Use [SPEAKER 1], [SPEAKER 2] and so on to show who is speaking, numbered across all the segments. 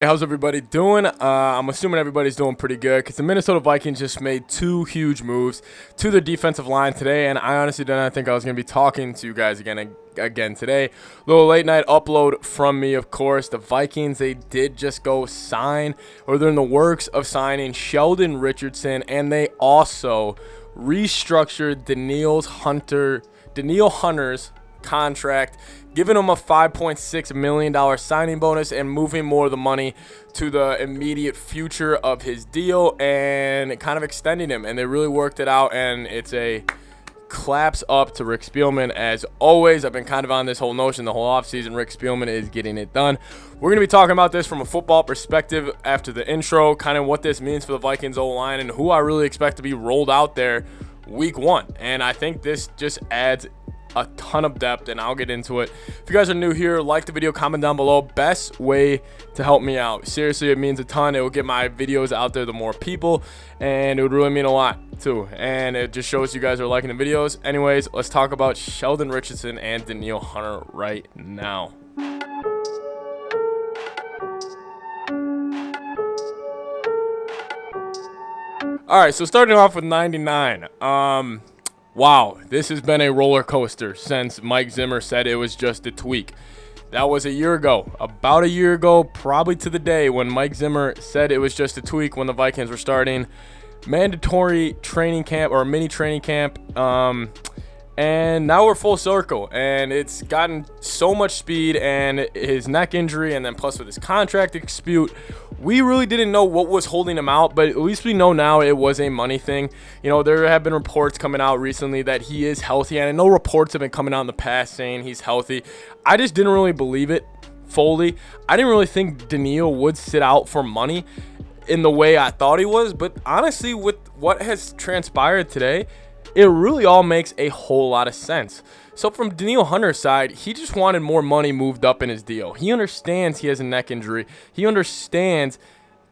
[SPEAKER 1] Hey, how's everybody doing? I'm assuming everybody's doing pretty good because the Minnesota Vikings just made two huge moves to their defensive line today, and I honestly did not think I was going to be talking to you guys again today. Little late night upload from me, of course. The Vikings, they did just go sign, or they're in the works of signing Sheldon Richardson, and they also restructured Danielle Hunter's contract, giving him a $5.6 million signing bonus and moving more of the money to the immediate future of his deal and kind of extending him. And they really worked it out, and it's a claps up to Rick Spielman. As always, I've been kind of on this whole notion the whole offseason. Rick Spielman is getting it done. We're going to be talking about this from a football perspective after the intro, kind of what this means for the Vikings O-line and who I really expect to be rolled out there week one. And I think this just adds a ton of depth, and I'll get into it. If you guys are new here, like the video, comment down below. Best way to help me out. Seriously, it means a ton. It will get my videos out there to more people, and it would really mean a lot too. And it just shows you guys are liking the videos. Anyways, let's talk about Sheldon Richardson and Danielle Hunter right now. All right, so starting off with 99. Wow, this has been a roller coaster since Mike Zimmer said it was just a tweak. That was a year ago, about a year ago, probably to the day when Mike Zimmer said it was just a tweak when the Vikings were starting mandatory training camp or mini training camp. And now we're full circle, and it's gotten so much speed, and his neck injury, and then plus with his contract dispute, we really didn't know what was holding him out, but at least we know now it was a money thing. You know, there have been reports coming out recently that he is healthy, and I know reports have been coming out in the past saying he's healthy. I just didn't really believe it fully. I didn't really think Danielle would sit out for money in the way I thought he was, but honestly, with what has transpired today, it really all makes a whole lot of sense. So from Danielle Hunter's side, he just wanted more money moved up in his deal. He understands he has a neck injury. He understands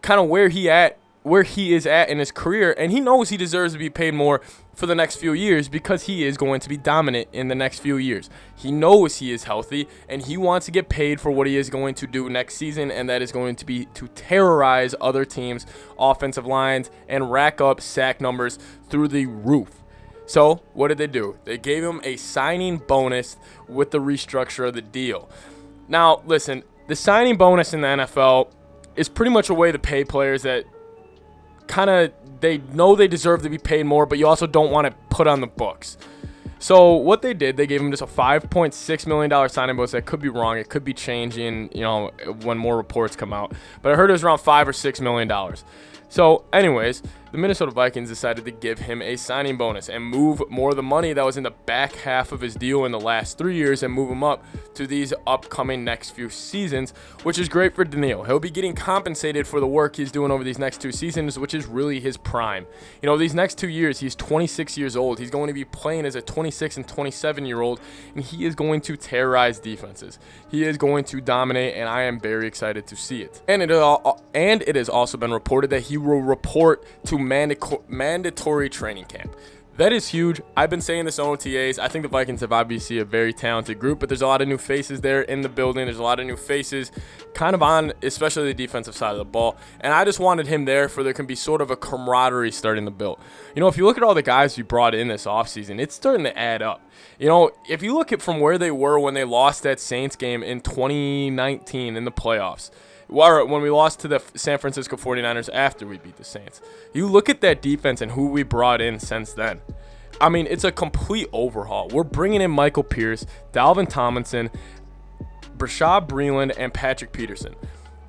[SPEAKER 1] kind of where he is at in his career, and he knows he deserves to be paid more for the next few years because he is going to be dominant in the next few years. He knows he is healthy, and he wants to get paid for what he is going to do next season, and that is going to be to terrorize other teams' offensive lines and rack up sack numbers through the roof. So what did they do? They gave him a signing bonus with the restructure of the deal. Now, listen, the signing bonus in the NFL is pretty much a way to pay players that kind of they know they deserve to be paid more, but you also don't want to put on the books. So what they did, they gave him just a $5.6 million signing bonus. That could be wrong. It could be changing, you know, when more reports come out. But I heard it was around $5 or $6 million. So anyways, the Minnesota Vikings decided to give him a signing bonus and move more of the money that was in the back half of his deal in the last 3 years and move him up to these upcoming next few seasons, which is great for Danielle. He'll be getting compensated for the work he's doing over these next 2 seasons, which is really his prime. You know, these next 2 years, he's 26 years old. He's going to be playing as a 26 and 27-year-old, and he is going to terrorize defenses. He is going to dominate, and I am very excited to see it. And it has also been reported that he will report to mandatory training camp. That is huge. I've been saying this on OTAs. I think the Vikings have obviously a very talented group, but there's a lot of new faces there in the building. There's a lot of new faces kind of on, especially the defensive side of the ball. And I just wanted him there for there can be sort of a camaraderie starting to build. You know, if you look at all the guys we brought in this offseason, it's starting to add up. You know, if you look at from where they were when they lost that Saints game in 2019 in the playoffs, when we lost to the San Francisco 49ers after we beat the Saints. You look at that defense and who we brought in since then. I mean, it's a complete overhaul. We're bringing in Michael Pierce, Dalvin Tomlinson, Brashad Breeland, and Patrick Peterson.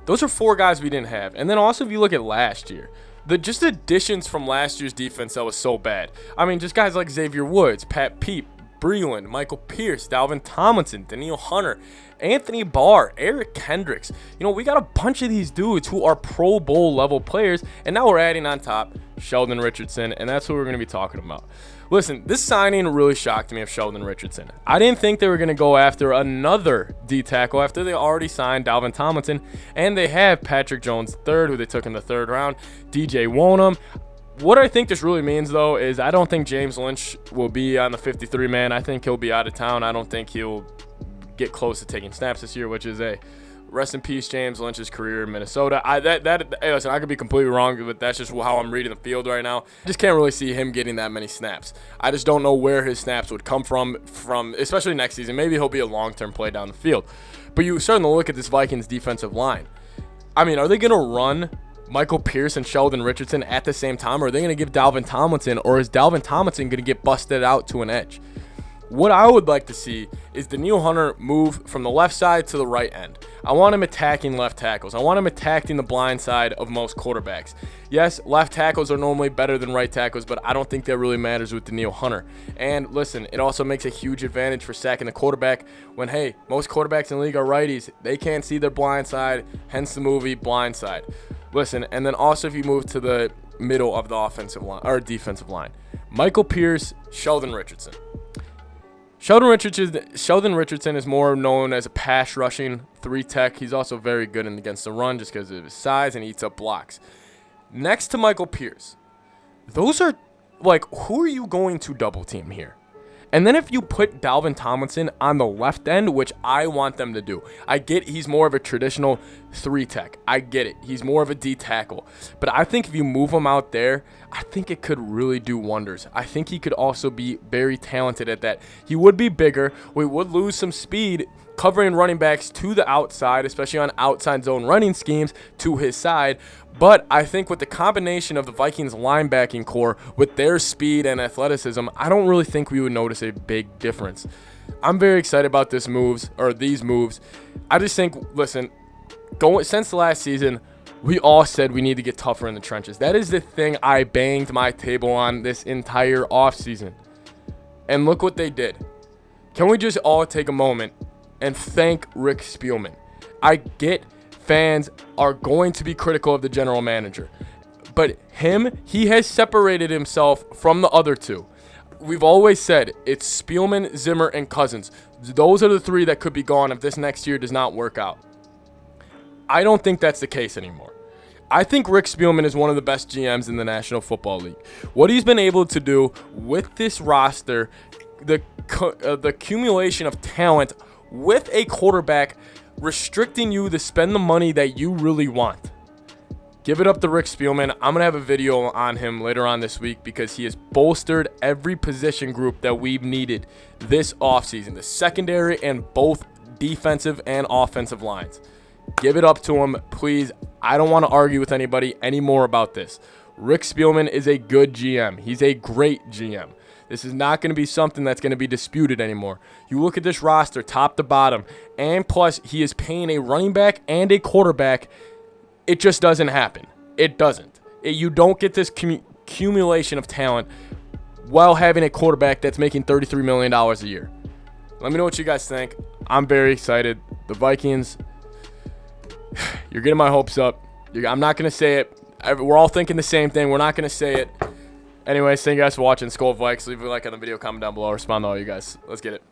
[SPEAKER 1] Those are 4 guys we didn't have. And then also if you look at last year, the just additions from last year's defense that was so bad. I mean, just guys like Xavier Woods, Pat Peep, Breeland, Michael Pierce, Dalvin Tomlinson, Danielle Hunter, Anthony Barr, Eric Kendricks. You know, we got a bunch of these dudes who are Pro Bowl level players, and now we're adding on top Sheldon Richardson, and that's what we're going to be talking about. Listen, this signing really shocked me of Sheldon Richardson. I didn't think they were going to go after another D-tackle after they already signed Dalvin Tomlinson, and they have Patrick Jones III, who they took in the 3rd round, DJ Wonnum. What I think this really means, though, is I don't think James Lynch will be on the 53-man. I think he'll be out of town. I don't think he'll get close to taking snaps this year, which is a Rest in peace, James Lynch's career in Minnesota. Hey, listen, I could be completely wrong, but that's just how I'm reading the field right now. I just can't really see him getting that many snaps. I just don't know where his snaps would come from especially next season. Maybe he'll be a long-term play down the field. But you're starting to look at this Vikings defensive line. I mean, are they going to run Michael Pierce and Sheldon Richardson at the same time, or are they going to give Dalvin Tomlinson, or is Dalvin Tomlinson going to get busted out to an edge? What I would like to see is Danielle Hunter move from the left side to the right end. I want him attacking left tackles. I want him attacking the blind side of most quarterbacks. Yes, left tackles are normally better than right tackles, but I don't think that really matters with Danielle Hunter. And listen, it also makes a huge advantage for sacking the quarterback when, hey, most quarterbacks in the league are righties. They can't see their blind side, hence the movie Blind Side. Listen, and then also if you move to the middle of the offensive line or defensive line, Michael Pierce, Sheldon Richardson. Sheldon Richardson is more known as a pass rushing 3-tech. He's also very good against the run just because of his size and eats up blocks. Next to Michael Pierce, those are like, who are you going to double team here? And then if you put Dalvin Tomlinson on the left end, which I want them to do, I get he's more of a traditional 3-tech. I get it. He's more of a D tackle. But I think if you move him out there, I think it could really do wonders. I think he could also be very talented at that. He would be bigger. We would lose some speed covering running backs to the outside, especially on outside zone running schemes to his side. But I think with the combination of the Vikings linebacking core with their speed and athleticism, I don't really think we would notice a big difference. I'm very excited about these moves. I just think, listen, since the last season, we all said we need to get tougher in the trenches. That is the thing I banged my table on this entire offseason. And look what they did. Can we just all take a moment and thank Rick Spielman? I get fans are going to be critical of the general manager, but he has separated himself from the other two. We've always said it's Spielman, Zimmer, and Cousins. Those are the three that could be gone if this next year does not work out. I don't think that's the case anymore. I think Rick Spielman is one of the best GMs in the National Football League. What he's been able to do with this roster, the accumulation of talent with a quarterback restricting you to spend the money that you really want. Give it up to Rick Spielman. I'm going to have a video on him later on this week because he has bolstered every position group that we've needed this offseason, the secondary and both defensive and offensive lines. Give it up to him, please. I don't want to argue with anybody anymore about this. Rick Spielman is a good GM. He's a great GM. This is not going to be something that's going to be disputed anymore. You look at this roster, top to bottom, and plus he is paying a running back and a quarterback. It just doesn't happen. It doesn't. You don't get this accumulation of talent while having a quarterback that's making $33 million a year. Let me know what you guys think. I'm very excited. The Vikings, you're getting my hopes up. I'm not going to say it. We're all thinking the same thing. We're not going to say it. Anyways, thank you guys for watching Skol Vikes. Leave a like on the video, comment down below, respond to all you guys. Let's get it.